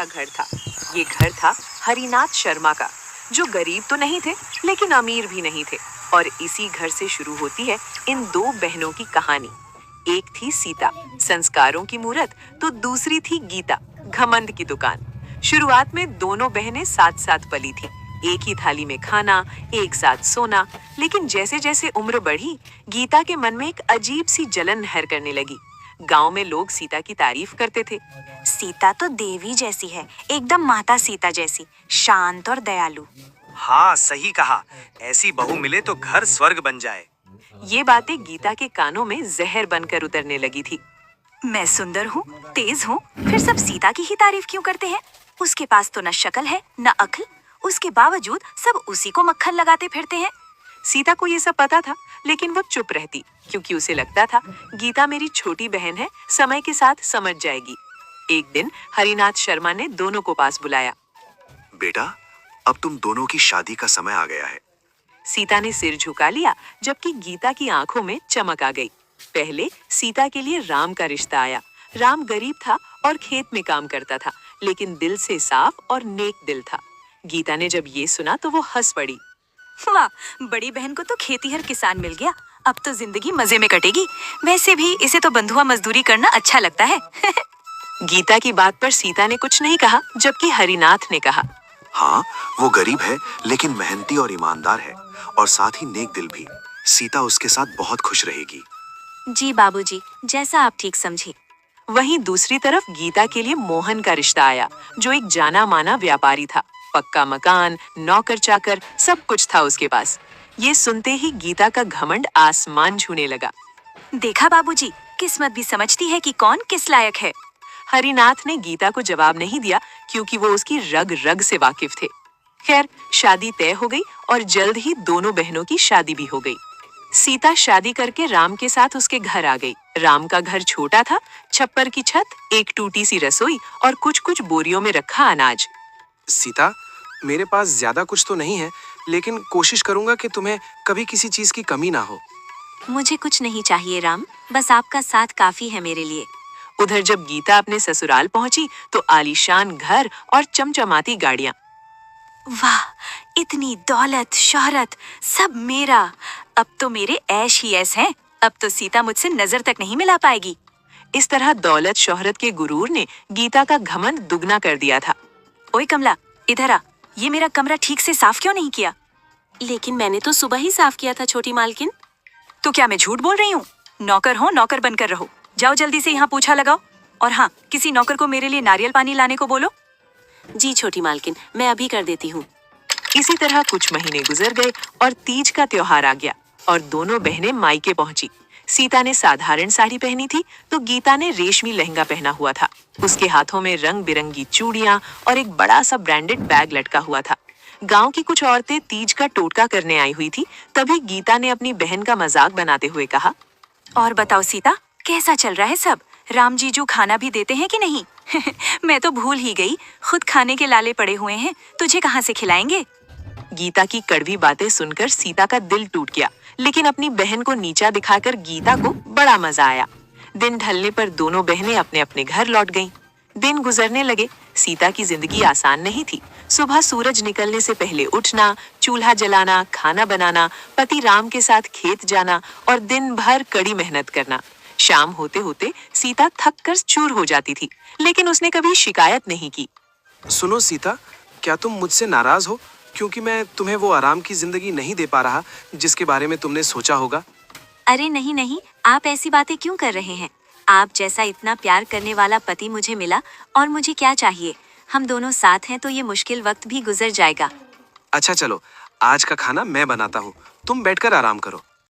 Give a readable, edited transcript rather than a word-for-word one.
का घर था। ये घर था हरिनाथ शर्मा का, जो गरीब तो नहीं थे लेकिन अमीर भी नहीं थे। और इसी घर से शुरू होती है इन दो बहनों की कहानी। एक थी सीता, संस्कारों की मूरत, तो दूसरी थी गीता, घमंड की दुकान। शुरुआत में दोनों बहनें साथ साथ पली थी, एक ही थाली में खाना, एक साथ सोना। लेकिन जैसे जैसे उम्र बढ़ी, गीता के मन में एक अजीब सी जलन लहर करने लगी। गांव में लोग सीता की तारीफ करते थे। सीता तो देवी जैसी है, एकदम माता सीता जैसी, शांत और दयालु। हाँ, सही कहा। ऐसी बहू मिले तो घर स्वर्ग बन जाए। ये बातें गीता के कानों में जहर बनकर उतरने लगी थी। मैं सुंदर हूँ, तेज हूँ, फिर सब सीता की ही तारीफ क्यों करते हैं? उसके पास तो न शक्ल है न अक्ल, उसके बावजूद सब उसी को मक्खन लगाते फिरते हैं। सीता को ये सब पता था, लेकिन वो चुप रहती, क्योंकि उसे लगता था गीता मेरी छोटी बहन है, समय के साथ समझ जाएगी। एक दिन हरिनाथ शर्मा ने दोनों को पास बुलाया। बेटा, अब तुम दोनों की शादी का समय आ गया है। सीता ने सिर झुका लिया, जबकि गीता की आंखों में चमक आ गई। पहले सीता के लिए राम का रिश्ता आया। राम गरीब था और खेत में काम करता था, लेकिन दिल से साफ और नेक दिल था। गीता ने जब ये सुना तो वो हंस पड़ी। वाह, बड़ी बहन को तो खेतीहर किसान मिल गया, अब तो जिंदगी मजे में कटेगी। वैसे भी इसे तो बंधुआ मजदूरी करना अच्छा लगता है। गीता की बात पर सीता ने कुछ नहीं कहा, जबकि हरिनाथ ने कहा, हाँ, वो गरीब है लेकिन मेहनती और ईमानदार है, और साथ ही नेक दिल भी। सीता उसके साथ बहुत खुश रहेगी। जी बाबूजी, जैसा आप ठीक समझे। वहीं दूसरी तरफ गीता के लिए मोहन का रिश्ता आया, जो एक जाना माना व्यापारी था। पक्का मकान, नौकर चाकर, सब कुछ था उसके पास। ये सुनते ही गीता का घमंड आसमान छूने लगा। देखा बाबूजी, किस्मत भी समझती है कि कौन किस लायक है। हरिनाथ ने गीता को जवाब नहीं दिया, क्योंकि वो उसकी रग रग से वाकिफ थे। खैर, शादी तय हो गई और जल्द ही दोनों बहनों की शादी भी हो गई। सीता शादी करके राम के साथ उसके घर आ गई। राम का घर छोटा था, छप्पर की छत, एक टूटी सी रसोई और कुछ कुछ बोरियों में रखा अनाज। सीता, मेरे पास ज्यादा कुछ तो नहीं है, लेकिन कोशिश करूंगा कि तुम्हें कभी किसी चीज की कमी ना हो। मुझे कुछ नहीं चाहिए राम, बस आपका साथ काफी है मेरे लिए। उधर जब गीता अपने ससुराल पहुंची तो आलीशान घर और चमचमाती गाड़ियां। वाह, इतनी दौलत शोहरत सब मेरा। अब तो मेरे ऐश ही ऐश हैं। अब तो सीता मुझसे नजर तक नहीं मिला पाएगी। इस तरह दौलत शोहरत के गुरूर ने गीता का घमंड दुगना कर दिया था। ओए कमला, इधर आ, ये मेरा कमरा ठीक से साफ क्यों नहीं किया? लेकिन मैंने तो सुबह ही साफ किया था छोटी मालकिन। तो क्या मैं झूठ बोल रही हूँ? नौकर हो, नौकर बनकर रहो। जाओ जल्दी से यहाँ पोछा लगाओ, और हाँ, किसी नौकर को मेरे लिए नारियल पानी लाने को बोलो। जी छोटी मालकिन, मैं अभी कर देती हूँ। इसी तरह कुछ महीने गुजर गए और तीज का त्योहार आ गया और दोनों बहनें मायके पहुंची। सीता ने साधारण साड़ी पहनी थी तो गीता ने रेशमी लहंगा पहना हुआ था। उसके हाथों में रंग बिरंगी चूड़ियां और एक बड़ा सा ब्रांडेड बैग लटका हुआ था। गांव की कुछ औरतें तीज का टोटका करने आई हुई थी। तभी गीता ने अपनी बहन का मजाक बनाते हुए कहा, और बताओ सीता, कैसा चल रहा है सब? राम जीजू खाना भी देते हैं कि नहीं? मैं तो भूल ही गई, खुद खाने के लाले पड़े हुए हैं, तुझे कहाँ से खिलाएंगे? गीता की कड़वी बातें सुनकर सीता का दिल टूट गया, लेकिन अपनी बहन को नीचा दिखाकर गीता को बड़ा मजा आया। दिन ढलने पर दोनों बहनें अपने अपने घर लौट गईं। दिन गुजरने लगे। सीता की जिंदगी आसान नहीं थी। सुबह सूरज निकलने से पहले उठना, चूल्हा जलाना, खाना बनाना, पति राम के साथ खेत जाना और दिन भर कड़ी मेहनत करना। शाम होते होते सीता थक कर चूर हो जाती थी, लेकिन उसने कभी शिकायत नहीं की। सुनो सीता, क्या तुम मुझसे नाराज हो क्योंकि मैं तुम्हें वो आराम की जिंदगी नहीं दे पा रहा जिसके बारे में तुमने सोचा होगा? अरे नहीं नहीं, आप ऐसी बातें क्यों कर रहे हैं? आप जैसा इतना प्यार करने वाला पति मुझे मिला, और मुझे क्या चाहिए? हम दोनों साथ हैं तो ये मुश्किल वक्त भी गुजर जाएगा। अच्छा चलो, आज का खाना मैं बनाता हूँ, तुम बैठकर आराम करो।